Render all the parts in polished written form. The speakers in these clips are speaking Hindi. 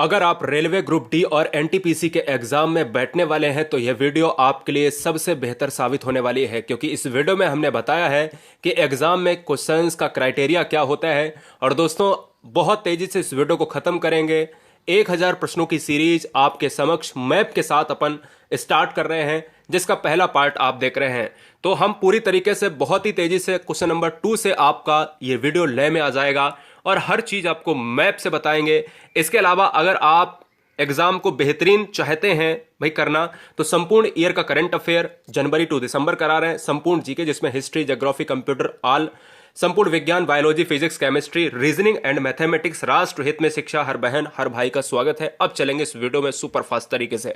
अगर आप रेलवे ग्रुप डी और एनटीपीसी के एग्जाम में बैठने वाले हैं तो यह वीडियो आपके लिए सबसे बेहतर साबित होने वाली है, क्योंकि इस वीडियो में हमने बताया है कि एग्जाम में क्वेश्चंस का क्राइटेरिया क्या होता है। और दोस्तों, बहुत तेजी से इस वीडियो को खत्म करेंगे। 1000 प्रश्नों की सीरीज आपके समक्ष मैप के साथ अपन स्टार्ट कर रहे हैं, जिसका पहला पार्ट आप देख रहे हैं। तो हम पूरी तरीके से बहुत ही तेजी से क्वेश्चन नंबर 2 से आपका ये वीडियो लय में आ जाएगा और हर चीज आपको मैप से बताएंगे। इसके अलावा अगर आप एग्जाम को बेहतरीन चाहते हैं भाई करना, तो संपूर्ण ईयर का करंट अफेयर जनवरी टू दिसंबर करा रहे हैं, संपूर्ण जीके जिसमें हिस्ट्री, ज्योग्राफी, कंप्यूटर, ऑल, संपूर्ण विज्ञान, biology, physics, chemistry, reasoning and mathematics, राष्ट्र हित में शिक्षा, हर बहन हर भाई का स्वागत है। अब चलेंगे इस वीडियो में सुपर फास्ट तरीके से।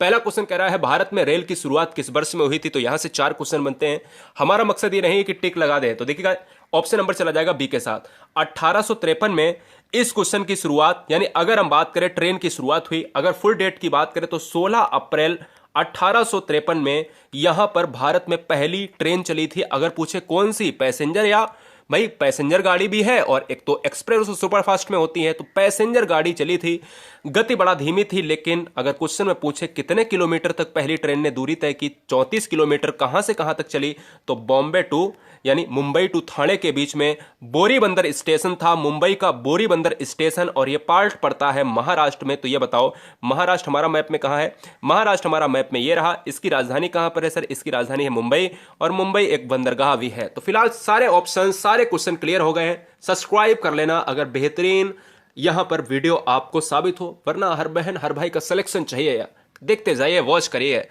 पहला क्वेश्चन कह रहा है भारत में रेल की शुरुआत किस वर्ष में हुई थी। तो यहां से 4 क्वेश्चन बनते हैं। हमारा मकसद ये नहीं कि टिक लगा दें, तो देखिएगा ऑप्शन नंबर चला जाएगा बी के साथ। 1853 में इस क्वेश्चन की शुरुआत, यानी अगर हम बात करें ट्रेन की शुरुआत हुई, अगर फुल डेट की बात करें तो 16 अप्रैल 1853 में यहां पर भारत में पहली ट्रेन चली थी। अगर पूछे कौन सी, पैसेंजर या भाई पैसेंजर गाड़ी भी है और एक तो एक्सप्रेस और सुपरफास्ट में होती है, तो पैसेंजर गाड़ी चली थी। गति बड़ा धीमी थी, लेकिन अगर क्वेश्चन में पूछे कितने किलोमीटर तक पहली ट्रेन ने दूरी तय की, 34 किलोमीटर। कहां से कहां तक चली, तो बॉम्बे टू यानी मुंबई टू ठाणे के बीच में बोरीबंदर स्टेशन था, मुंबई का बोरीबंदर स्टेशन। और यह पार्ट पड़ता है महाराष्ट्र में। तो यह बताओ महाराष्ट्र हमारा मैप में कहां है। महाराष्ट्र हमारा मैप में यह रहा। इसकी राजधानी कहां पर है सर, इसकी राजधानी है मुंबई, और मुंबई एक बंदरगाह भी है। तो फिलहाल सारे ऑप्शन, सारे क्वेश्चन क्लियर हो गए हैं। सब्सक्राइब कर लेना अगर बेहतरीन यहां पर वीडियो आपको साबित हो, वरना हर बहन हर भाई का सिलेक्शन चाहिए यार। देखते जाइए, वॉच करिए।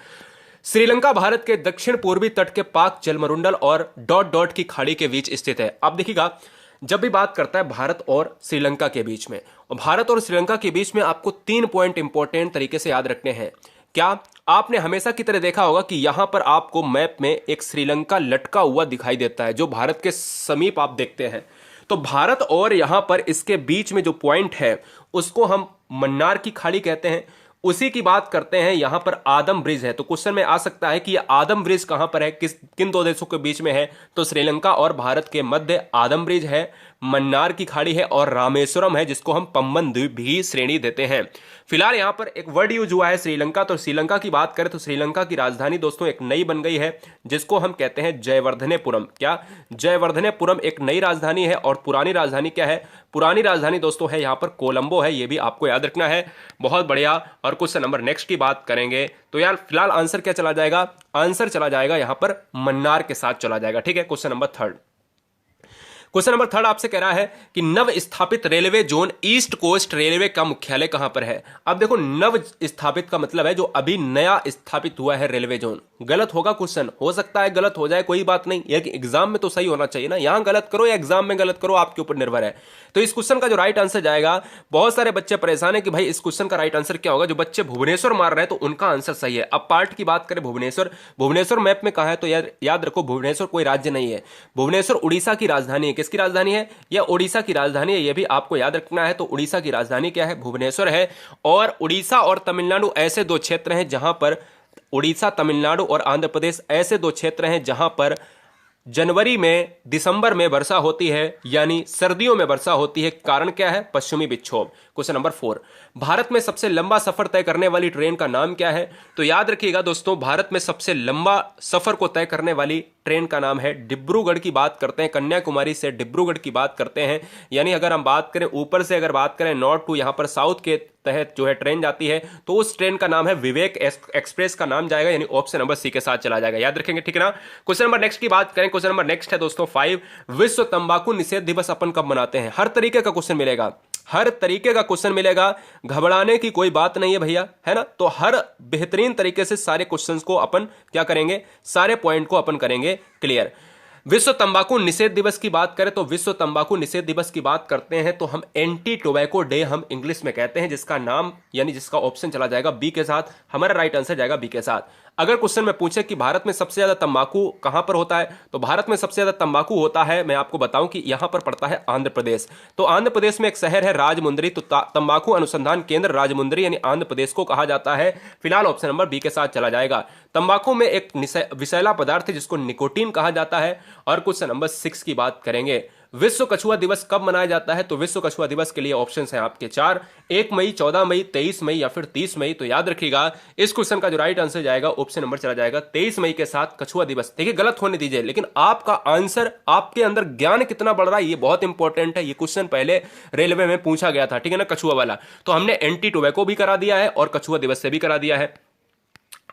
श्रीलंका भारत के दक्षिण पूर्वी तट के पाक जलमंडल और डॉट डॉट की खाड़ी के बीच स्थित है। अब देखिएगा, जब भी बात करता है भारत और श्रीलंका के बीच में, और भारत और श्रीलंका के बीच में आपको 3 पॉइंट इंपॉर्टेंट तरीके से याद रखने हैं। क्या आपने हमेशा की तरह देखा होगा कि यहां पर आपको मैप में एक श्रीलंका लटका हुआ दिखाई देता है, जो भारत के समीप आप देखते हैं। तो भारत और यहां पर इसके बीच में जो पॉइंट है उसको हम मन्नार की खाड़ी कहते हैं। उसी की बात करते हैं। यहां पर आदम ब्रिज है, तो क्वेश्चन में आ सकता है कि ये आदम ब्रिज कहां पर है, किन 2 देशों के बीच में है। तो श्रीलंका और भारत के मध्य आदम ब्रिज है, मन्नार की खाड़ी है और रामेश्वरम है, जिसको हम पम्बन द्वीप भी श्रेणी देते हैं। फिलहाल यहां पर एक वर्ड यूज हुआ है श्रीलंका। तो श्रीलंका की बात करें तो श्रीलंका की राजधानी दोस्तों एक नई बन गई है, जिसको हम कहते हैं जयवर्धनेपुरम। क्या जयवर्धनेपुरम एक नई राजधानी है, और पुरानी राजधानी क्या है, पुरानी राजधानी दोस्तों है यहां पर कोलंबो है। यह भी आपको याद रखना है। बहुत बढ़िया। और क्वेश्चन नंबर नेक्स्ट की बात करेंगे तो यार फिलहाल आंसर क्या चला जाएगा, आंसर चला जाएगा यहां पर मन्नार के साथ चला जाएगा। ठीक है। क्वेश्चन नंबर 3 आपसे कह रहा है कि नव स्थापित railway zone East Coast Railway का मुख्यालय कहां पर है। अब देखो, नव स्थापित का मतलब है जो अभी नया स्थापित हुआ है रेलवे जोन। गलत होगा क्वेश्चन, हो सकता है गलत हो जाए, कोई बात नहीं, यह कि एग्जाम में तो सही होना चाहिए ना। यहां गलत करो या एग्जाम में गलत करो, आपके ऊपर निर्भर है। तो इस क्वेश्चन का जो राइट आंसर जाएगा, बहुत सारे बच्चे परेशान है कि भाई इस क्वेश्चन का राइट आंसर क्या होगा। जो बच्चे भुवनेश्वर मार रहे हैं तो उनका आंसर सही है। अब पार्ट की बात करें, भुवनेश्वर मैप में कहां है, तो याद रखो भुवनेश्वर कोई राज्य नहीं है। भुवनेश्वर उड़ीसा की राजधानी है। किसकी राजधानी है, यह उड़ीसा की राजधानी है। यह भी आपको याद रखना है। तो उड़ीसा की राजधानी क्या है, भुवनेश्वर है। और उड़ीसा और तमिलनाडु ऐसे 2 क्षेत्र हैं जहां पर, उड़ीसा, तमिलनाडु और आंध्र प्रदेश ऐसे 2 क्षेत्र हैं जहां पर जनवरी में, दिसंबर में वर्षा होती है, यानी सर्दियों में वर्षा होती है। कारण क्या है, पश्चिमी विक्षोभ। क्वेश्चन नंबर 4, भारत में सबसे लंबा सफर तय करने वाली ट्रेन का नाम क्या है। तो याद रखिएगा दोस्तों, भारत में सबसे लंबा सफर को तय करने वाली ट्रेन का नाम है डिब्रूगढ़ की बात करते हैं। कन्याकुमारी से डिब्रूगढ़ की बात करते हैं। यानी अगर हम बात करें ऊपर से, अगर बात करें नॉर्थ टू यहां पर साउथ के तहत जो है ट्रेन जाती है, तो उस ट्रेन का नाम है विवेक एक्सप्रेस का नाम जाएगा, यानी ऑप्शन नंबर सी के साथ चला जाएगा। याद रखेंगे, ठीक है ना। क्वेश्चन नंबर नेक्स्ट की बात करें। क्वेश्चन नंबर नेक्स्ट है दोस्तों 5, विश्व तंबाकू निषेध दिवस अपन कब मनाते हैं। हर तरीके का क्वेश्चन मिलेगा, हर तरीके का क्वेश्चन मिलेगा, घबराने की कोई बात नहीं है भैया, है ना। तो हर बेहतरीन तरीके से सारे क्वेश्चंस को अपन क्या करेंगे, सारे पॉइंट को अपन करेंगे क्लियर। विश्व तंबाकू निषेध दिवस की बात करें तो विश्व तंबाकू निषेध दिवस की बात करते हैं तो हम एंटी टोबैको डे हम इंग्लिश में कहते हैं, जिसका नाम यानी जिसका ऑप्शन चला जाएगा बी के साथ। हमारा राइट आंसर जाएगा बी के साथ। अगर क्वेश्चन में पूछे कि भारत में सबसे ज्यादा तंबाकू कहां पर होता है, तो भारत में सबसे ज्यादा तंबाकू होता है, मैं आपको बताऊं कि यहां पर पड़ता है आंध्र प्रदेश। तो आंध्र प्रदेश में एक शहर है राजमुंद्री, तो तंबाकू अनुसंधान केंद्र राजमुंद्री यानी आंध्र प्रदेश को कहा जाता है। फिलहाल ऑप्शन नंबर बी के साथ चला जाएगा। तंबाकू में एक विषैला पदार्थ है जिसको निकोटीन कहा जाता है। और क्वेश्चन नंबर 6 की बात करेंगे, विश्व कछुआ दिवस कब मनाया जाता है? तो विश्व कछुआ दिवस के लिए ऑप्शन है आपके 4, 1 मई, 14 मई, 23 मई या फिर 30 मई। तो याद रखिएगा इस क्वेश्चन का जो राइट आंसर जाएगा ऑप्शन नंबर चला जाएगा 23 मई के साथ कछुआ दिवस। देखिए गलत होने दीजिए, लेकिन आपका आंसर, आपके अंदर ज्ञान कितना बढ़ रहा है ये बहुत इंपॉर्टेंट है। ये क्वेश्चन पहले रेलवे में पूछा गया था, ठीक है ना, कछुआ वाला। तो हमने एंटी टोबैको भी करा दिया है और कछुआ दिवस से भी करा दिया है।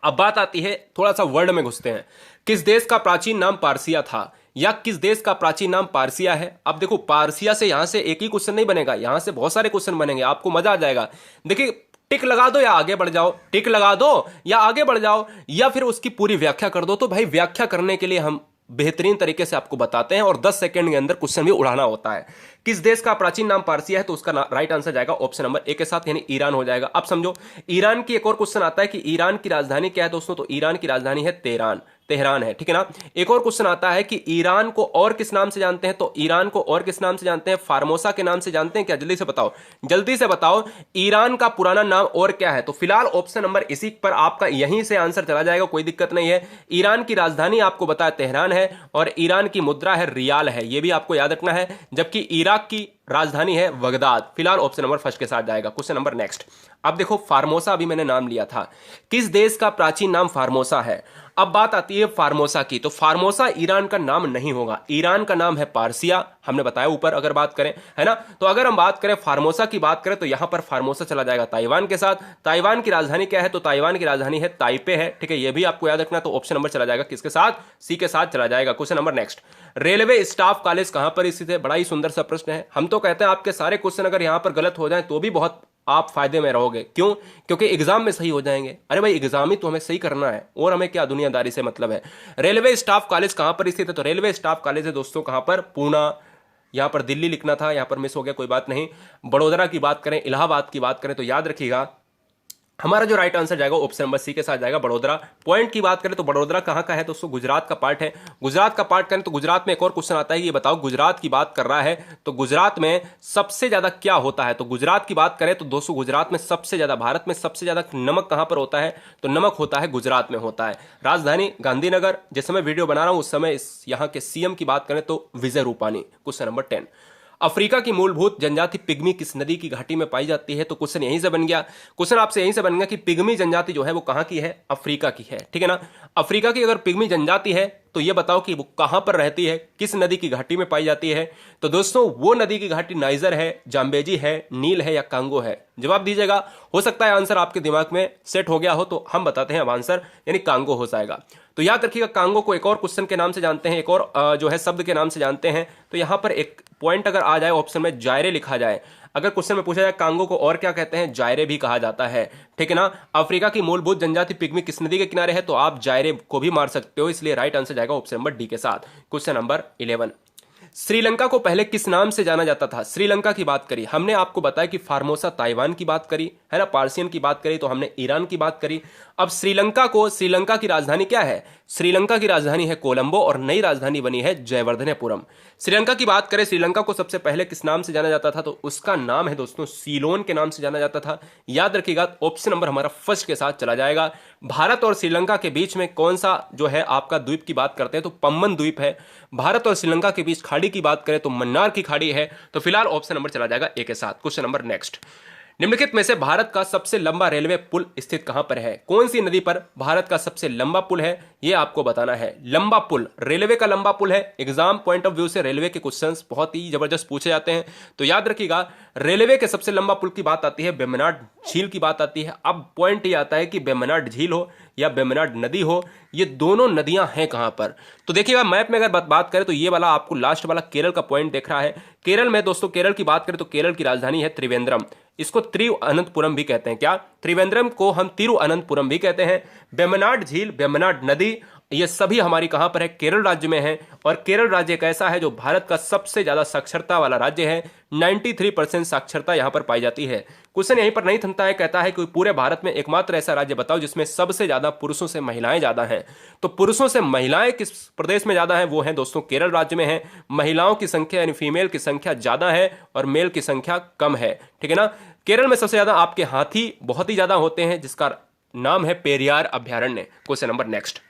अब बात आती है, थोड़ा सा वर्ड में घुसते हैं। किस देश का प्राचीन नाम पारसिया था, या किस देश का प्राचीन नाम पारसिया है? अब देखो पारसिया से यहां से एक ही क्वेश्चन नहीं बनेगा, यहां से बहुत सारे क्वेश्चन बनेंगे, आपको मजा आ जाएगा। देखिए टिक लगा दो या आगे बढ़ जाओ, टिक लगा दो या आगे बढ़ जाओ, या फिर उसकी पूरी व्याख्या कर दो। तो भाई व्याख्या करने के लिए हम बेहतरीन तरीके से आपको बताते हैं और 10 सेकंड के अंदर क्वेश्चन भी उड़ाना होता है। किस देश का प्राचीन नाम पारसिया है? तो उसका राइट आंसर जाएगा ऑप्शन नंबर ए के साथ, यानी ईरान हो जाएगा। अब समझो ईरान की एक और क्वेश्चन आता है कि ईरान की राजधानी क्या है दोस्तों? तो ईरान की राजधानी है तेहरान है, ठीक है ना। एक और क्वेश्चन आता है कि ईरान को और किस नाम से जानते हैं? तो ईरान को और किस नाम से जानते हैं? फार्मोसा के नाम से जानते हैं क्या? जल्दी से बताओ, जल्दी से बताओ, ईरान का पुराना नाम और क्या है? तो फिलहाल ऑप्शन नंबर इसी पर आपका यहीं से आंसर चला जाएगा, कोई दिक्कत नहीं है। ईरान की राजधानी आपको बताया तेहरान है और ईरान की मुद्रा है रियाल है, यह भी आपको याद रखना है। जबकि इराक की राजधानी है बगदाद। फिलहाल ऑप्शन नंबर फर्स्ट के साथ जाएगा। Question number next. अब देखो फार्मोसा अभी मैंने नाम लिया था, किस देश का प्राचीन नाम फार्मोसा है? अब बात आती है फार्मोसा की, तो फार्मोसा ईरान का नाम नहीं होगा, ईरान का नाम है पारसिया, हमने बताया ऊपर अगर बात करें, है ना। तो अगर हम बात करें फार्मोसा की बात करें तो यहां पर फार्मोसा चला जाएगा ताइवान के साथ। ताइवान की राजधानी क्या है? तो ताइवान की राजधानी है ताइपे है, ठीक है, यह भी आपको याद रखना। तो ऑप्शन नंबर चला जाएगा किसके साथ? सी के साथ चला जाएगा। Question number next. Railway staff college कहां पर स्थित है? बड़ा ही सुंदर सा प्रश्न है। हम तो कहते हैं आपके सारे क्वेश्चन अगर यहां पर गलत हो जाए तो भी बहुत आप फायदे में रहोगे। क्यों? क्योंकि एग्जाम में सही हो जाएंगे। अरे भाई एग्जाम ही तो हमें सही करना है, और हमें क्या दुनियादारी से मतलब है। रेलवे स्टाफ कॉलेज कहां पर स्थित है? तो रेलवे स्टाफ कॉलेज है दोस्तों कहां पर? पूना। यहां पर दिल्ली लिखना था, यहां पर मिस हो गया, कोई बात नहीं। बड़ोदरा की बात करें, इलाहाबाद की बात करें, तो याद रखिएगा हमारा जो राइट आंसर जाएगा ऑप्शन नंबर सी के साथ जाएगा, बड़ोदरा। पॉइंट की बात करें तो बड़ोदरा कहां का है दोस्तों? गुजरात का पार्ट है। गुजरात का पार्ट करें तो गुजरात में एक और क्वेश्चन आता है, ये बताओ गुजरात की बात कर रहा है तो गुजरात में सबसे ज्यादा क्या होता है? तो गुजरात की बात करें तो दोस्तों गुजरात में सबसे ज्यादा, भारत में सबसे ज्यादा नमक कहां पर होता है? तो नमक होता है गुजरात में होता है। राजधानी गांधीनगर। जिस समय वीडियो बना रहा हूं उस समय यहां के सीएम की बात करें तो Vijay Rupani. Question number 10। Africa की मूलभूत जनजाति पिग्मी किस नदी की घाटी में पाई जाती है? तो क्वेश्चन यहीं से बन गया, क्वेश्चन आपसे यहीं से बन गया कि पिग्मी जनजाति जो है वो कहां की है? अफ्रीका की है, ठीक है ना। अफ्रीका की अगर पिग्मी जनजाति है तो ये बताओ कि वो कहां पर रहती है, किस नदी की घाटी में पाई जाती है? तो दोस्तों वो नदी की घाटी नाइजर है, जाम्बेजी है, नील है या कांगो है? जवाब दीजिएगा। हो सकता है आंसर आपके दिमाग में सेट हो गया हो, तो हम बताते हैं अब आंसर, यानी कांगो हो जाएगा। तो याद रखिएगा कांगो को एक और क्वेश्चन के नाम से जानते हैं, एक और जो है शब्द के नाम से जानते हैं। तो यहां पर एक पॉइंट अगर आ जाए ऑप्शन में, जायरे लिखा जाए, अगर क्वेश्चन में पूछा जाए कांगो को और क्या कहते हैं, जायरे भी कहा जाता है, ठीक है ना। अफ्रीका की मूलभूत जनजाति पिग्मी किस नदी के किनारे है? तो आप जायरे को भी मार सकते हो, इसलिए राइट आंसर जाएगा ऑप्शन नंबर डी के साथ। Question number 11। श्रीलंका को पहले किस नाम से जाना जाता था? श्रीलंका की बात करी हमने, आपको बताया कि फार्मोसा ताइवान की बात करी है ना, पार्सियन की बात करी तो हमने ईरान की बात करी। अब श्रीलंका को, श्रीलंका की राजधानी क्या है? श्रीलंका की राजधानी है कोलंबो और नई राजधानी बनी है जयवर्धनेपुरम। श्रीलंका की बात करें, श्रीलंका को सबसे पहले किस नाम से जाना जाता था? तो उसका नाम है दोस्तों सीलोन के नाम से जाना जाता था। याद रखिएगा ऑप्शन नंबर हमारा फर्स्ट के साथ चला जाएगा। भारत और श्रीलंका के बीच में कौन सा जो है आपका द्वीप की बात करते हैं? तो पम्बन द्वीप है। भारत और श्रीलंका के बीच खाड़ी की बात करें तो मन्नार की खाड़ी है। तो फिलहाल ऑप्शन नंबर चला जाएगा ए के साथ। Question number next. निम्नलिखित में से भारत का सबसे लंबा रेलवे पुल स्थित कहां पर है? कौन सी नदी पर भारत का सबसे लंबा पुल है, यह आपको बताना है। लंबा पुल, रेलवे का लंबा पुल है। एग्जाम पॉइंट ऑफ व्यू से रेलवे के क्वेश्चंस बहुत ही जबरदस्त पूछे जाते हैं, तो याद रखिएगा रेलवे के सबसे लंबा पुल की बात आती है, बेमनाड झील की बात आती है। अब पॉइंट ये आता है कि बेमनाड झील हो या बेमनाड नदी हो, ये दोनों नदियां हैं कहां पर? तो देखिएगा मैप में अगर बात करें तो ये वाला आपको लास्ट वाला केरल का पॉइंट देख रहा है। केरल में दोस्तों, केरल की बात करें तो केरल की राजधानी है त्रिवेंद्रम। इसको त्रिवअनंतपुरम भी कहते हैं। क्या? त्रिवेंद्रम को हम तिरुअनंतपुरम भी कहते हैं। बेमनाड झील, बेमनाड नदी, ये सभी हमारी कहां पर है? केरल राज्य में है। और केरल राज्य एक ऐसा है जो भारत का सबसे ज्यादा साक्षरता वाला राज्य है। 93% साक्षरता यहां पर पाई जाती है। क्वेश्चन यहीं पर नहीं थमता है, कहता है कि पूरे भारत में एकमात्र ऐसा राज्य बताओ जिसमें सबसे ज्यादा पुरुषों से महिलाएं ज्यादा हैं। तो पुरुषों से महिलाएं किस प्रदेश में ज्यादा हैं? वो है दोस्तों केरल राज्य में है। महिलाओं की संख्या यानी फीमेल की संख्या ज्यादा है और मेल की संख्या कम है, ठीक है ना। केरल में सबसे ज्यादा आपके हाथी बहुत ही ज्यादा होते हैं, जिसका नाम है पेरियार अभ्यारण्य। Question number next.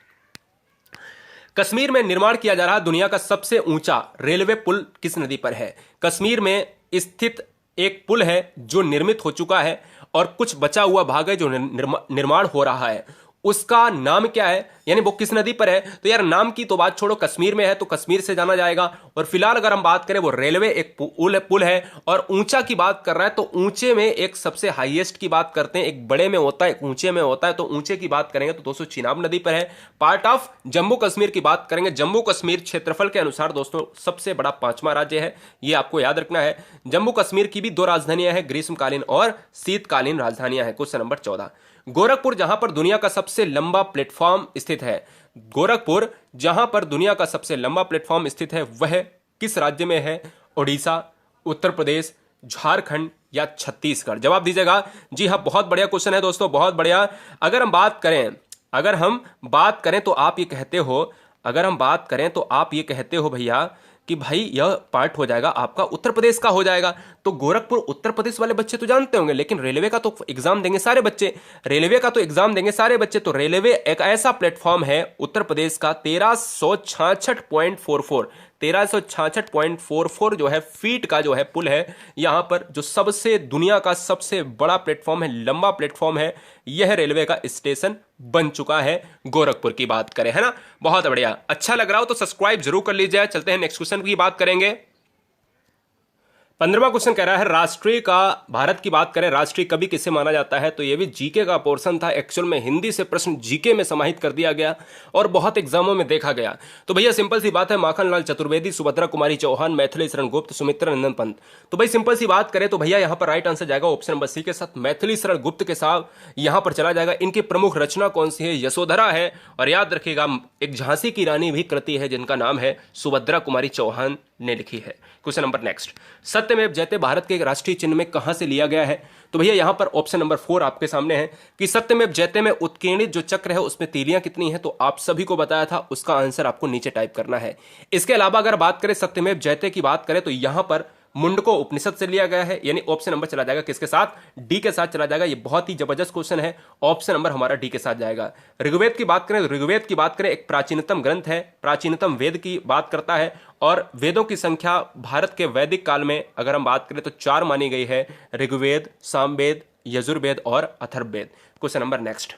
कश्मीर में निर्माण किया जा रहा दुनिया का सबसे ऊंचा रेलवे पुल किस नदी पर है? कश्मीर में स्थित एक पुल है जो निर्मित हो चुका है और कुछ बचा हुआ भाग है जो निर्माण हो रहा है। उसका नाम क्या है, यानी वो किस नदी पर है? तो यार नाम की तो बात छोड़ो, कश्मीर में है तो कश्मीर से जाना जाएगा। और फिलहाल अगर हम बात करें वो रेलवे एक पुल है और ऊंचा की बात कर रहा है तो ऊंचे में एक सबसे हाईएस्ट की बात करते हैं, एक बड़े में होता है एक ऊंचे में होता है। तो ऊंचे की बात करेंगे तो दोस्तों चिनाब नदी पर है। पार्ट ऑफ जम्मू कश्मीर की बात करेंगे, जम्मू कश्मीर क्षेत्रफल के अनुसार दोस्तों सबसे बड़ा 5वां राज्य है, ये आपको याद रखना है। जम्मू कश्मीर की भी 2 राजधानियां हैं, ग्रीष्मकालीन और शीतकालीन राजधानियां हैं। क्वेश्चन नंबर 14, गोरखपुर जहां पर दुनिया का सबसे लंबा प्लेटफॉर्म स्थित है, गोरखपुर जहां पर दुनिया का सबसे लंबा प्लेटफॉर्म स्थित है वह किस राज्य में है? ओडिशा, उत्तर प्रदेश, झारखंड या छत्तीसगढ़? जवाब दीजिएगा। जी हाँ, बहुत बढ़िया क्वेश्चन है दोस्तों, बहुत बढ़िया। अगर हम बात करें तो आप ये कहते हो, अगर हम बात करें तो आप ये कहते हो भैया कि भाई यह पार्ट हो जाएगा आपका उत्तर प्रदेश का हो जाएगा। तो गोरखपुर उत्तर प्रदेश वाले बच्चे तो जानते होंगे, लेकिन रेलवे का तो एग्जाम देंगे सारे बच्चे, तो रेलवे एक ऐसा प्लेटफॉर्म है उत्तर प्रदेश का 1366.44 जो है फीट का जो है पुल है, यहां पर जो सबसे दुनिया का सबसे बड़ा प्लेटफॉर्म है, लंबा प्लेटफॉर्म है, यह रेलवे का स्टेशन बन चुका है। गोरखपुर की बात करें, है ना, बहुत बढ़िया। अच्छा लग रहा हो तो सब्सक्राइब जरूर कर लीजिए। चलते हैं नेक्स्ट क्वेश्चन की बात करेंगे। 15वां क्वेश्चन कह रहा है राष्ट्रीय का, भारत की बात करें, राष्ट्रीय कवि किसे माना जाता है? तो ये भी जीके का पोर्शन था, एक्चुअल में हिंदी से प्रश्न जीके में समाहित कर दिया गया और बहुत एग्जामों में देखा गया। तो भैया सिंपल सी बात है, माखनलाल चतुर्वेदी, सुभद्रा कुमारी चौहान, मैथिली शरण गुप्त, सुमित्रा नंदन पंत। तो भाई सिंपल सी बात करें तो भैया यहां पर राइट आंसर जाएगा ऑप्शन नंबर सी के साथ, मैथिली शरण गुप्त के साथ यहां पर चला जाएगा। इनकी प्रमुख रचना कौन सी है? यशोधरा है। और याद रखिएगा एक झांसी की रानी भी कृति है जिनका नाम है सुभद्रा कुमारी चौहान ने लिखी है। क्वेश्चन नंबर नेक्स्ट, सत्यमेव जयते भारत के राष्ट्रीय चिन्ह में कहां से लिया गया है? तो भैया यहां पर ऑप्शन नंबर 4 आपके सामने है कि सत्यमेव जयते में उत्कीर्णित जो चक्र है उसमें तीलियां कितनी है? तो आप सभी को बताया था, उसका आंसर आपको नीचे टाइप करना है। इसके अलावा अगर बात करें सत्यमेव जयते की बात करें तो यहां पर मुंडको उपनिषद से लिया गया है, यानी ऑप्शन नंबर चला जाएगा किसके साथ? डी के साथ चला जाएगा। ये बहुत ही जबरदस्त क्वेश्चन है, ऑप्शन नंबर हमारा डी के साथ जाएगा। ऋग्वेद की बात करें तो ऋग्वेद की बात करें एक प्राचीनतम ग्रंथ है, प्राचीनतम वेद की बात करता है और वेदों की संख्या भारत के वैदिक काल में अगर हम बात करें तो 4 मानी गई है, ऋग्वेद, सामवेद, यजुर्वेद और अथर्ववेद। क्वेश्चन नंबर नेक्स्ट,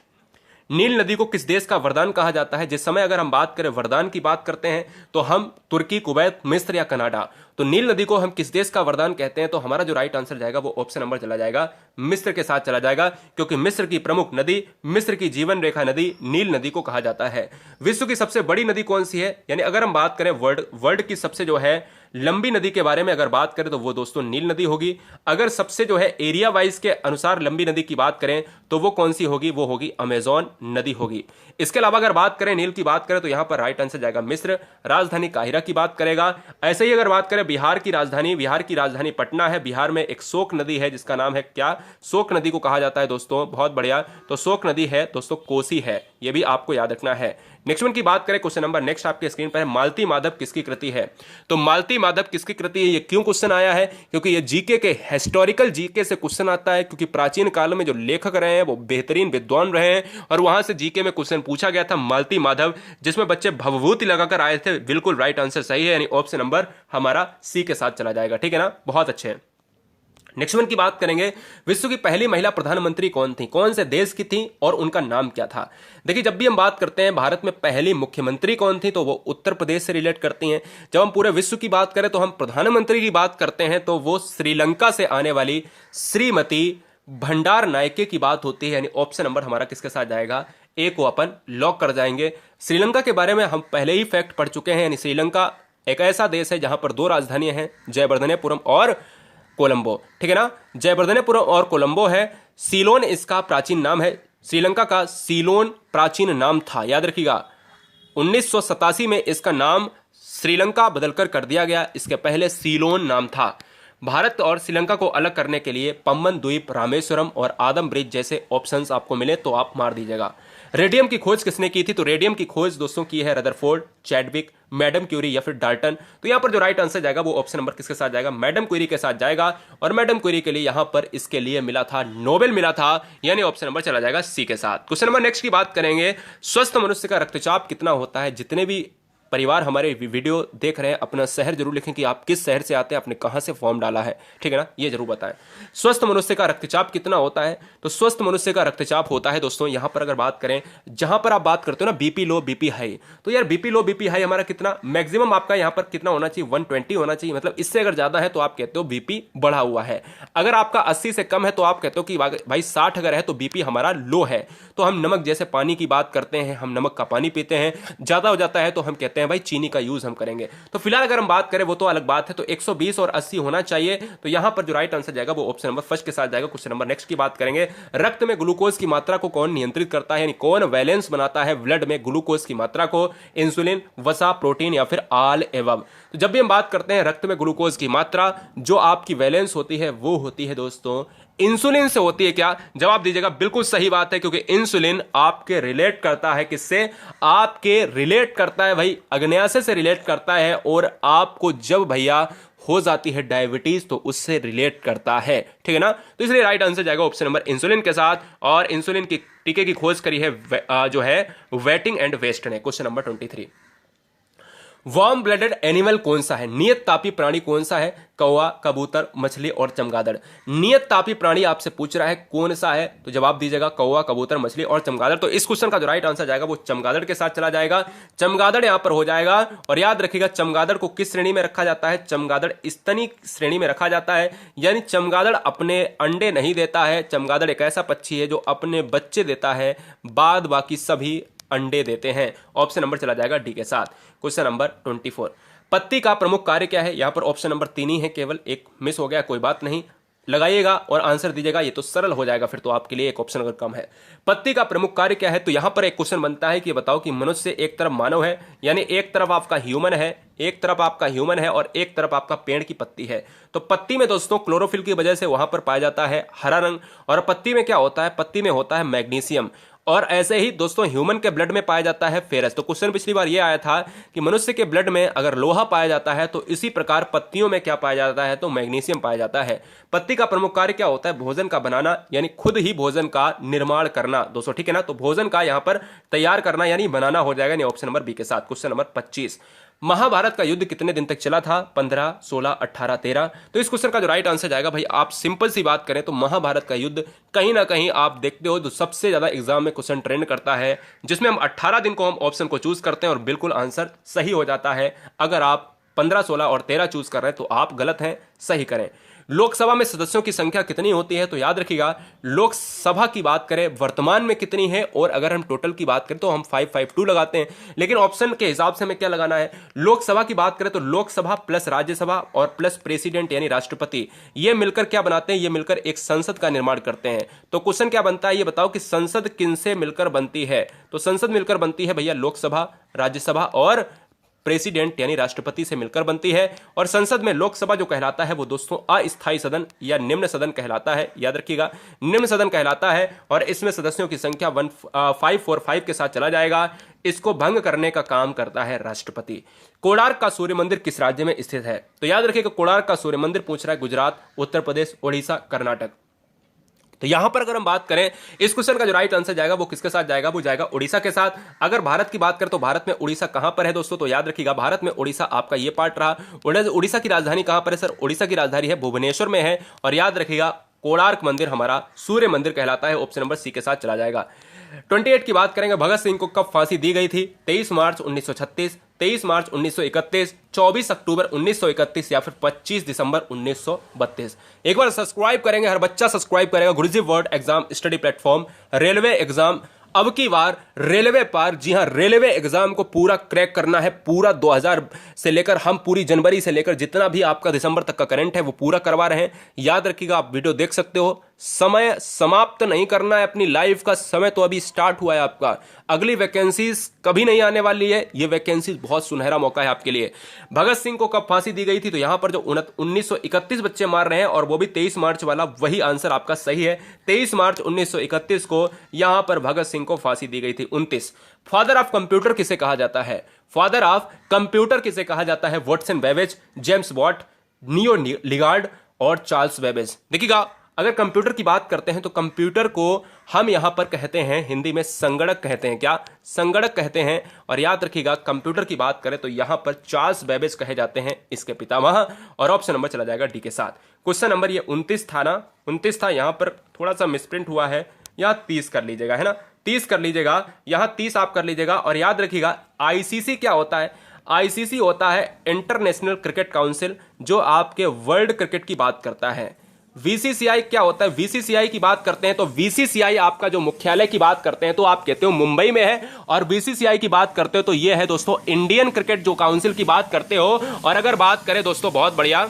नील नदी को किस देश का वरदान कहा जाता है? जिस समय अगर हम बात करें वरदान की बात करते हैं तो हम तुर्की, कुवैत, मिस्र या कनाडा। तो नील नदी को हम किस देश का वरदान कहते हैं? तो हमारा जो राइट आंसर जाएगा वो ऑप्शन नंबर चला जाएगा मिस्र के साथ चला जाएगा, क्योंकि मिस्र की प्रमुख नदी, मिस्र की जीवन रेखा नदी नील नदी को कहा जाता है। विश्व की सबसे बड़ी नदी कौन सी है? यानी अगर हम बात करें वर्ल्ड की सबसे जो है लंबी नदी के बारे में अगर बात करें तो वो दोस्तों नील नदी होगी। अगर सबसे जो है एरिया वाइज के अनुसार लंबी नदी की बात करें तो वो कौन सी होगी? वो होगी अमेजॉन नदी होगी। इसके अलावा अगर बात करें नील की बात करें तो यहां पर राइट आंसर जाएगा मिस्र। राजधानी काहिरा की बात करेगा। ऐसे ही अगर बात करें बिहार की राजधानी पटना है। बिहार में एक शोक नदी है जिसका नाम है क्या? शोक नदी को कहा जाता है दोस्तों, बहुत बढ़िया। तो शोक नदी है दोस्तों कोसी है, ये भी आपको याद रखना है। नेक्स्ट वन की बात करें, क्वेश्चन नंबर नेक्स्ट आपके स्क्रीन पर है, मालती माधव किसकी कृति है? तो मालती माधव किसकी कृति है? ये क्यों क्वेश्चन आया है? क्योंकि ये जीके के हिस्टोरिकल जीके से क्वेश्चन आता है, क्योंकि प्राचीन काल में जो लेखक रहे हैं वो बेहतरीन विद्वान रहे हैं और वहां से जीके में क्वेश्चन पूछा गया था मालती माधव, जिसमें बच्चे भवभूति लगाकर आए थे। बिल्कुल राइट आंसर सही है, यानी ऑप्शन नंबर हमारा सी के साथ चला जाएगा, ठीक है ना, बहुत अच्छे। नेक्स्ट वन की बात करेंगे, विश्व की पहली महिला प्रधानमंत्री कौन थी? कौन से देश की थी और उनका नाम क्या था? देखिए जब भी हम बात करते हैं भारत में पहली मुख्यमंत्री कौन थी तो वो उत्तर प्रदेश से रिलेट करती हैं। जब हम पूरे विश्व की बात करें तो हम प्रधानमंत्री की बात करते हैं तो वो श्रीलंका से आने वाली श्रीमती भंडार नायके की बात होती है, यानी ऑप्शन नंबर हमारा किसके साथ जाएगा? ए को अपन लॉक कर जाएंगे। श्रीलंका के बारे में हम पहले ही फैक्ट पढ़ चुके हैं, यानी श्रीलंका एक ऐसा देश है जहां पर 2 राजधानियां हैं, जयवर्धनेपुरम और कोलंबो, ठीक है ना, जयवर्धनेपुरम और कोलंबो है। सीलोन इसका प्राचीन नाम है, श्रीलंका का सीलोन प्राचीन नाम था, याद रखिएगा। 1987 में इसका नाम श्रीलंका बदलकर कर दिया गया, इसके पहले सीलोन नाम था। भारत और श्रीलंका को अलग करने के लिए पम्बन द्वीप, रामेश्वरम और आदम ब्रिज जैसे ऑप्शंस आपको मिले तो आप मार दीजिएगा। रेडियम की खोज किसने की थी? तो रेडियम की खोज दोस्तों की है रदरफोर्ड, चैडविक, मैडम क्यूरी या फिर डाल्टन। तो यहां पर जो राइट आंसर जाएगा वो ऑप्शन नंबर किसके साथ जाएगा? मैडम क्यूरी के साथ जाएगा। और मैडम क्यूरी के लिए यहां पर इसके लिए मिला था नोबेल मिला था, यानी ऑप्शन नंबर चला जाएगा सी के साथ। क्वेश्चन नंबर नेक्स्ट की बात करेंगे, स्वस्थ मनुष्य का रक्तचाप कितना होता है? जितने भी परिवार हमारे वीडियो देख रहे हैं अपना शहर जरूर लिखें कि आप किस शहर से आते हैं, आपने कहां से फॉर्म डाला है, ठीक है ना, ये जरूर बताएं। स्वस्थ मनुष्य का रक्तचाप कितना होता है? तो स्वस्थ मनुष्य का रक्तचाप होता है दोस्तों, यहां पर अगर बात करें, जहां पर आप बात करते हो ना बीपी लो बीपी हाई, तो यार बीपी लो बीपी हाई हमारा कितना मैक्सिमम आपका यहां पर कितना होना चाहिए? 120 होना चाहिए। मतलब इससे अगर ज्यादा है तो आप कहते हो बीपी बढ़ा हुआ है। अगर आपका 80 से कम है तो आप कहते हो कि भाई 60 अगर है तो बीपी हमारा लो है। तो हम नमक जैसे पानी की बात करते हैं, हम नमक का पानी पीते हैं, ज्यादा हो जाता है तो हम कहते हैं भाई चीनी का यूज हम करेंगे। तो फिलहाल अगर हम बात करें वो तो अलग बात है, तो 120 और 80 होना चाहिए। तो यहां पर जो राइट आंसर जाएगा वो ऑप्शन नंबर फर्स्ट के साथ जाएगा। क्वेश्चन नंबर नेक्स्ट की बात करेंगे, रक्त में ग्लूकोज की मात्रा को कौन नियंत्रित करता है, यानी कौन बैलेंस बनाता है ब्लड में ग्लूकोज की मात्रा को? इंसुलिन, वसा, प्रोटीन या फिर ऑल एबव। तो जब भी हम बात करते हैं रक्त में ग्लूकोज की मात्रा, जो आपकी बैलेंस होती है वो होती है दोस्तों इंसुलिन से होती है। क्या जवाब दीजिएगा? बिल्कुल सही बात है, क्योंकि इंसुलिन आपके रिलेट करता है किससे? आपके रिलेट करता है भाई अग्न्याशय से रिलेट करता है, और आपको जब भैया हो जाती है डायबिटीज तो उससे रिलेट करता है, ठीक है ना। तो इसलिए राइट आंसर जाएगा ऑप्शन नंबर इंसुलिन के साथ। और इंसुलिन की टीके की खोज करी है जो है वेटिंग एंड वेस्ट ने। Question number 23, warm blooded animal कौन सा है? नियत तापी प्राणी कौन सा है? कौवा, कबूतर, मछली और चमगादड़। नियत तापी प्राणी आपसे पूछ रहा है कौन सा है, तो जवाब दीजिएगा कौवा, कबूतर, मछली और चमगादड़। तो इस क्वेश्चन का जो राइट आंसर जाएगा वो चमगादड़ के साथ चला जाएगा। चमगादड़ यहां पर हो जाएगा। और याद रखिएगा चमगादड़ को किस श्रेणी में रखा जाता है? चमगादड़ स्तनी श्रेणी में रखा जाता है, यानी चमगादड़ अपने अंडे नहीं देता है। चमगादड़ एक ऐसा पक्षी है जो अपने बच्चे देता है, बाद बाकी सभी अंडे देते हैं। ऑप्शन नंबर चला जाएगा डी के साथ। क्वेश्चन नंबर 24, पत्ती का प्रमुख कार्य क्या है? यहां पर ऑप्शन नंबर 3 ही है, केवल एक मिस हो गया, कोई बात नहीं, लगाइएगा और आंसर दीजिएगा, ये तो सरल हो जाएगा फिर तो आपके लिए, एक ऑप्शन अगर कम है। पत्ती का प्रमुख कार्य क्या है? तो यहां पर एक क्वेश्चन बनता है कि बताओ कि मनुष्य एक तरफ मानव है, यानी एक तरफ आपका ह्यूमन है, एक तरफ आपका ह्यूमन है और एक तरफ आपका पेड़ की पत्ती है। तो पत्ती में दोस्तों क्लोरोफिल की वजह से वहां पर पाया जाता है हरा रंग, और पत्ती में क्या होता है? पत्ती में होता है मैग्नीशियम। और ऐसे ही दोस्तों ह्यूमन के ब्लड में पाया जाता है फेरस। तो क्वेश्चन पिछली बार यह आया था कि मनुष्य के ब्लड में अगर लोहा पाया जाता है, तो इसी प्रकार पत्तियों में क्या पाया जाता है? तो मैग्नीशियम पाया जाता है। पत्ती का प्रमुख कार्य क्या होता है? भोजन का बनाना, यानी खुद ही भोजन का निर्माण करना दोस्तों, ठीक है ना। तो भोजन का यहां पर तैयार करना यानी बनाना हो जाएगा, यानी ऑप्शन नंबर बी के साथ। क्वेश्चन नंबर 25, महाभारत का युद्ध कितने दिन तक चला था? 15, 16, 18, 13। तो इस क्वेश्चन का जो राइट आंसर जाएगा भाई, आप सिंपल सी बात करें तो महाभारत का युद्ध कहीं ना कहीं आप देखते हो जो सबसे ज्यादा एग्जाम में क्वेश्चन ट्रेंड करता है, जिसमें हम 18 दिन को हम ऑप्शन को चूज करते हैं और बिल्कुल आंसर सही हो जाता है। अगर आप 15, 16 और 13 चूज कर रहे हैं तो आप गलत हैं, सही करें। लोकसभा में सदस्यों की संख्या कितनी होती है? तो याद रखिएगा लोकसभा की बात करें वर्तमान में कितनी है, और अगर हम टोटल की बात करें तो हम 552 लगाते हैं, लेकिन ऑप्शन के हिसाब से हमें क्या लगाना है? लोकसभा की बात करें तो लोकसभा प्लस राज्यसभा और प्लस प्रेसिडेंट यानी राष्ट्रपति, ये मिलकर क्या बनाते हैं? ये मिलकर एक संसद का निर्माण करते हैं। तो क्वेश्चन क्या बनता है, ये बताओ कि संसद किनसे मिलकर बनती है? तो संसद मिलकर बनती है भैया लोकसभा, राज्यसभा और प्रेसिडेंट यानी राष्ट्रपति से मिलकर बनती है। और संसद में लोकसभा जो कहलाता है वो दोस्तों अस्थायी सदन या निम्न सदन कहलाता है, याद रखिएगा निम्न सदन कहलाता है। और इसमें सदस्यों की संख्या 545 के साथ चला जाएगा। इसको भंग करने का काम करता है राष्ट्रपति। कोणार्क का सूर्य मंदिर किस राज्य में स्थित है? तो याद रखिएगा कोणार्क का सूर्य मंदिर पूछ रहा है गुजरात, उत्तर प्रदेश, ओडिशा, कर्नाटक। तो यहां पर अगर हम बात करें इस क्वेश्चन का जो राइट आंसर जाएगा वो किसके साथ जाएगा? वो जाएगा उड़ीसा के साथ। अगर भारत की बात करें तो भारत में उड़ीसा कहां पर है दोस्तों? तो याद रखिएगा भारत में उड़ीसा आपका ये पार्ट रहा। उड़ीसा की राजधानी कहां पर है सर? उड़ीसा की राजधानी है भुवनेश्वर में है। और याद रखिएगा कोणार्क मंदिर हमारा सूर्य मंदिर कहलाता है। ऑप्शन नंबर सी के साथ चला जाएगा। 28 की बात करेंगे, भगत सिंह को कब फांसी दी गई थी? 23 मार्च 1936, 23 मार्च 1931, 24 अक्टूबर 1931 या फिर 25 दिसंबर 1932। एक बार सब्सक्राइब करेंगे, हर बच्चा सब्सक्राइब करेगा Guruji world exam study platform. Railway exam अब की बार रेलवे पार, जी हां रेलवे एग्जाम को पूरा क्रैक करना है। पूरा 2000 से लेकर हम पूरी जनवरी से लेकर जितना भी आपका दिसंबर तक का करंट है वो पूरा करवा रहे हैं। याद रखिएगा आप वीडियो देख सकते हो, समय समाप्त नहीं करना है अपनी लाइफ का, समय तो अभी स्टार्ट हुआ है आपका। अगली वैकेंसीज कभी नहीं आने वाली है, ये वैकेंसीज बहुत सुनहरा मौका है आपके लिए। भगत सिंह को कब फांसी दी गई थी? तो यहां पर जो 1931 बच्चे मार रहे हैं और वो भी 23 मार्च वाला, वही आंसर आपका सही है। 23 मार्च 1931 को यहां पर भगत सिंह को फांसी दी गई थी। 29, फादर ऑफ कंप्यूटर किसे कहा जाता है? फादर ऑफ कंप्यूटर किसे कहा जाता है? वाटसन बेबेज, जेम्स वॉट, नियो लिगार्ड और चार्ल्स बेबेज। देखिएगा अगर कंप्यूटर की बात करते हैं तो कंप्यूटर को हम यहां पर कहते हैं हिंदी में संगणक कहते हैं। क्या? संगणक कहते हैं। और याद रखिएगा कंप्यूटर की बात करें तो यहां पर चार्ल्स बेबेज कहे जाते हैं इसके पितामह। और ऑप्शन नंबर चला जाएगा डी के साथ। क्वेश्चन नंबर ये 29 था ना, 29 था, यहां पर थोड़ा सा मिसप्रिंट हुआ है, यहां 30 कर लीजिएगा, है ना, 30 कर लीजिएगा, यहां 30 आप कर लीजिएगा। और याद रखिएगा आईसीसी क्या होता है? आईसीसी होता है इंटरनेशनल क्रिकेट काउंसिल, जो आपके वर्ल्ड क्रिकेट की बात करता है। वीसीसीआई क्या होता है? वीसीसीआई की बात करते हैं तो वीसीसीआई आपका जो मुख्यालय की बात करते हैं तो आप कहते हो मुंबई में है। और बीसीसीआई की बात करते हो तो ये है दोस्तों इंडियन क्रिकेट जो काउंसिल की बात करते हो। और अगर बात करें दोस्तों, बहुत बढ़िया,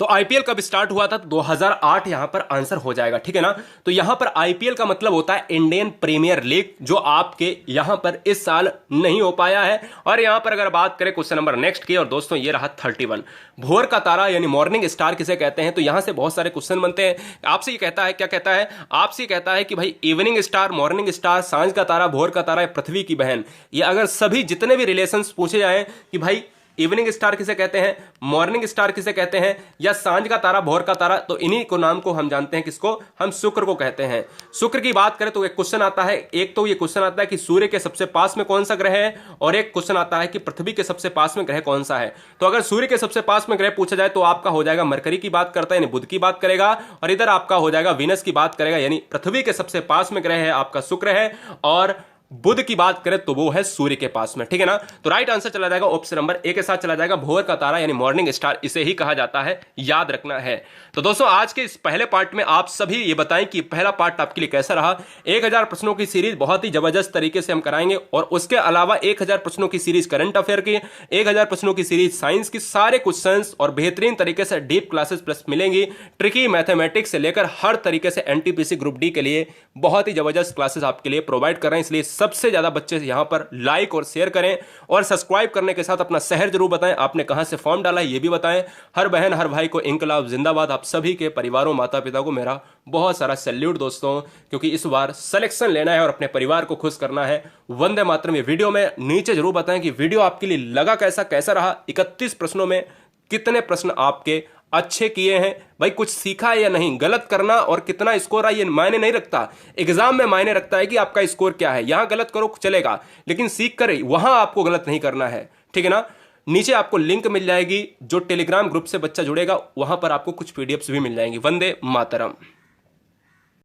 तो आईपीएल कब स्टार्ट हुआ था? 2008 यहां पर आंसर हो जाएगा, ठीक है ना। तो यहां पर आईपीएल का मतलब होता है इंडियन प्रीमियर लीग, जो आपके यहां पर इस साल नहीं हो पाया है। और यहां पर अगर बात करें क्वेश्चन नंबर नेक्स्ट की, और दोस्तों ये रहा 31, भोर का तारा यानी मॉर्निंग स्टार किसे कहते हैं? तो यहां से बहुत सारे क्वेश्चन बनते हैं। आपसे ये कहता है, क्या कहता है? आपसे कहता है कि भाई इवनिंग स्टार, मॉर्निंग स्टार, सांझ का तारा, भोर का तारा, पृथ्वी की बहन। ये अगर सभी जितने भी रिलेशन पूछे जाए कि भाई इवनिंग स्टार किसे कहते हैं, मॉर्निंग स्टार किसे कहते हैं, या सांझ का तारा, भोर का तारा, तो इन्हीं को नाम को हम जानते हैं, किसको? हम शुक्र को कहते हैं। शुक्र की बात करें तो एक क्वेश्चन आता है, एक तो ये क्वेश्चन आता है कि सूर्य के सबसे पास में कौन सा ग्रह है, और एक क्वेश्चन आता है कि पृथ्वी के सबसे पास में ग्रह कौन सा है। तो अगर सूर्य के सबसे पास में ग्रह पूछा जाए तो आपका हो जाएगा मरकरी की बात करता है यानी बुध की बात करेगा, और इधर आपका हो जाएगा वीनस की बात करेगा, यानी पृथ्वी के सबसे पास में ग्रह है आपका शुक्र है, और बुध की बात करें तो वो है सूर्य के पास में, ठीक है ना। तो राइट आंसर चला जाएगा ऑप्शन नंबर ए के साथ चला जाएगा, भोर का तारा यानी मॉर्निंग स्टार, इसे ही कहा जाता है, याद रखना है। तो दोस्तों आज के इस पहले पार्ट में आप सभी ये बताएं कि पहला पार्ट आपके लिए कैसा रहा। 1000 प्रश्नों की सीरीज बहुत ही जबरदस्त तरीके से हम कराएंगे, और उसके अलावा 1000 प्रश्नों की सीरीज करंट अफेयर की, 1000 प्रश्नों की सीरीज साइंस की, सारे क्वेश्चंस और बेहतरीन तरीके से डीप क्लासेस प्लस मिलेंगी। ट्रिकी मैथमेटिक्स से लेकर हर तरीके से एनटीपीसी ग्रुप डी के लिए बहुत ही जबरदस्त क्लासेस आपके लिए प्रोवाइड कर रहे हैं। इसलिए सबसे ज्यादा बच्चे यहां पर लाइक और शेयर करें, और सब्सक्राइब करने के साथ अपना शहर जरूर बताएं, आपने कहां से फॉर्म डाला है ये भी बताएं। हर बहन हर भाई को इंकलाब जिंदाबाद। आप सभी के परिवारों, माता पिता को मेरा बहुत सारा सैल्यूट दोस्तों, क्योंकि इस बार सिलेक्शन लेना है और अपने परिवार को खुश करना है। वंदे मातरम। ये वीडियो में नीचे जरूर बताएं कि वीडियो आपके लिए लगा कैसा, कैसा रहा। 31 प्रश्नों में कितने प्रश्न आपके अच्छे किए हैं, भाई कुछ सीखा है या नहीं। गलत करना और कितना स्कोर है ये मायने नहीं रखता, एग्जाम में मायने रखता है कि आपका स्कोर क्या है। यहां गलत करो चलेगा, लेकिन सीख कर वहां आपको गलत नहीं करना है, ठीक है ना। नीचे आपको लिंक मिल जाएगी, जो टेलीग्राम ग्रुप से बच्चा जुड़ेगा वहां पर आपको कुछ पीडीएफ्स भी मिल जाएंगी। वंदे मातरम।